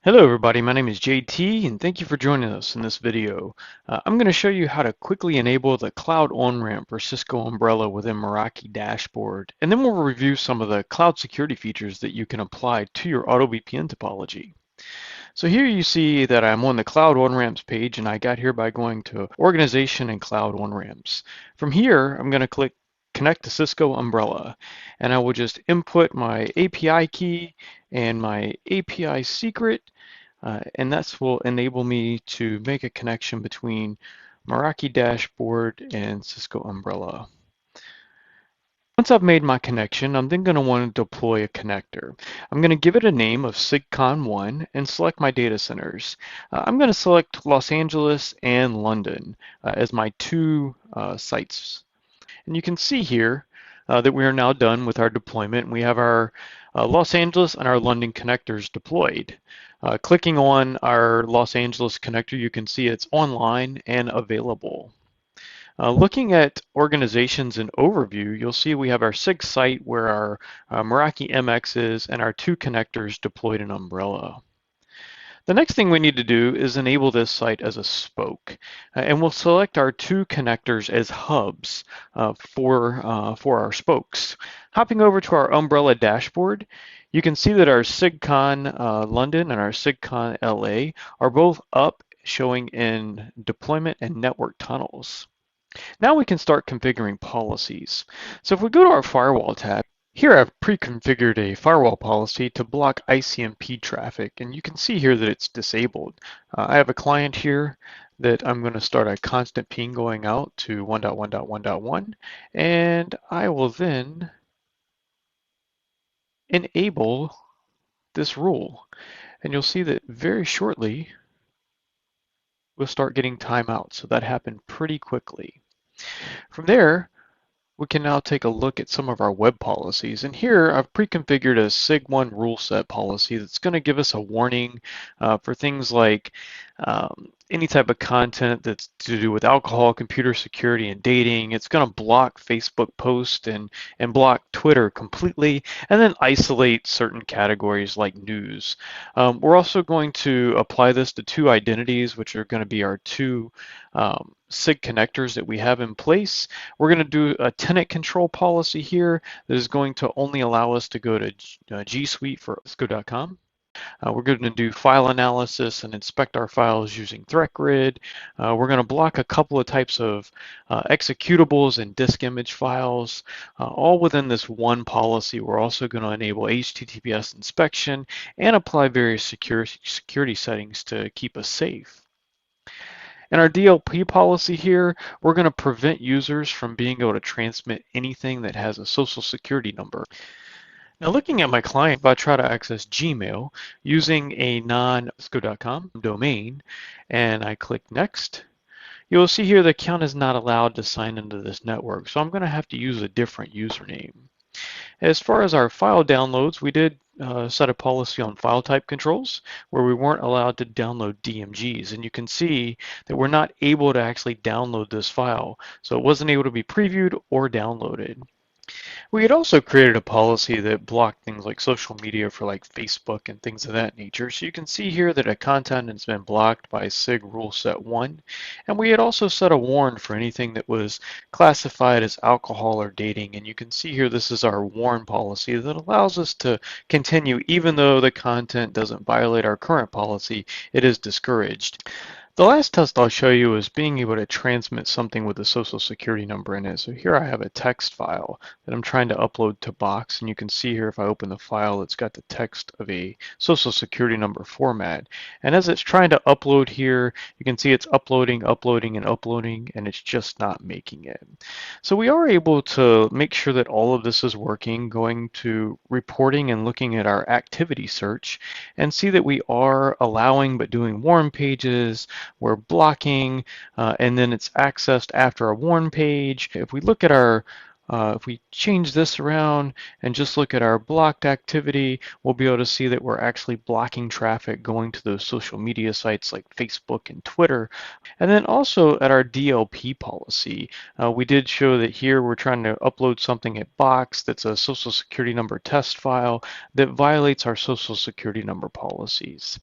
Hello everybody, my name is JT and thank you for joining us in this video. I'm going to show you how to quickly enable the Cloud On-Ramp for Cisco Umbrella within Meraki dashboard, and then we'll review some of the cloud security features that you can apply to your auto VPN topology. So here you see that I'm on the Cloud On-Ramps page, and I got here by going to Organization and Cloud On-Ramps. From here, I'm going to click Connect to Cisco Umbrella, and I will just input my API key and my API secret, and that will enable me to make a connection between Meraki dashboard and Cisco Umbrella. Once I've made my connection, I'm then going to want to deploy a connector. I'm going to give it a name of SIGCON1 and select my data centers. I'm going to select Los Angeles and London as my two sites. And you can see here that we are now done with our deployment. We have our Los Angeles and our London connectors deployed. Clicking on our Los Angeles connector, you can see it's online and available. Looking at organizations and overview, you'll see we have our SIG site where our Meraki MX is and our two connectors deployed in Umbrella. The next thing we need to do is enable this site as a spoke, and we'll select our two connectors as hubs for our spokes. Hopping over to our Umbrella dashboard, you can see that our SIGCON London and our SIGCON LA are both up, showing in deployment and network tunnels. Now we can start configuring policies. So if we go to our Firewall tab, here I've pre-configured a firewall policy to block ICMP traffic, and you can see here that it's disabled. I have a client here that I'm going to start a constant ping going out to 1.1.1.1, and I will then enable this rule. And you'll see that very shortly we'll start getting timeouts, so that happened pretty quickly. From there, we can now take a look at some of our web policies. And here I've pre-configured a SIG1 rule set policy that's going to give us a warning for things like any type of content that's to do with alcohol, computer security, and dating. It's going to block Facebook posts and block Twitter completely, and then isolate certain categories like news. We're also going to apply this to two identities, which are going to be our two SIG connectors that we have in place. We're going to do a tenant control policy here that is going to only allow us to go to G Suite for Cisco.com. We're going to do file analysis and inspect our files using Threat Grid. We're going to block a couple of types of executables and disk image files, all within this one policy. We're also going to enable HTTPS inspection and apply various security settings to keep us safe. In our DLP policy here, we're going to prevent users from being able to transmit anything that has a social security number. Now looking at my client, if I try to access Gmail using a non-cisco.com domain and I click next, you'll see here the account is not allowed to sign into this network, so I'm going to have to use a different username. As far as our file downloads, we did set a policy on file type controls where we weren't allowed to download DMGs, and you can see that we're not able to actually download this file, so it wasn't able to be previewed or downloaded. We had also created a policy that blocked things like social media for like Facebook and things of that nature. So you can see here that a content has been blocked by SIG rule set 1. And we had also set a warn for anything that was classified as alcohol or dating. And you can see here this is our warn policy that allows us to continue even though the content doesn't violate our current policy, it is discouraged. The last test I'll show you is being able to transmit something with a social security number in it. So here I have a text file that I'm trying to upload to Box, and you can see here if I open the file, it's got the text of a social security number format. And as it's trying to upload here, you can see it's uploading, and it's just not making it. So we are able to make sure that all of this is working, going to reporting and looking at our activity search, and see that we are allowing but doing warm pages, we're blocking, and then it's accessed after a warn page. If we look at our if we change this around and just look at our blocked activity, we'll be able to see that we're actually blocking traffic going to those social media sites like Facebook and Twitter. And then also at our DLP policy, we did show that here we're trying to upload something at Box that's a social security number test file that violates our social security number policies.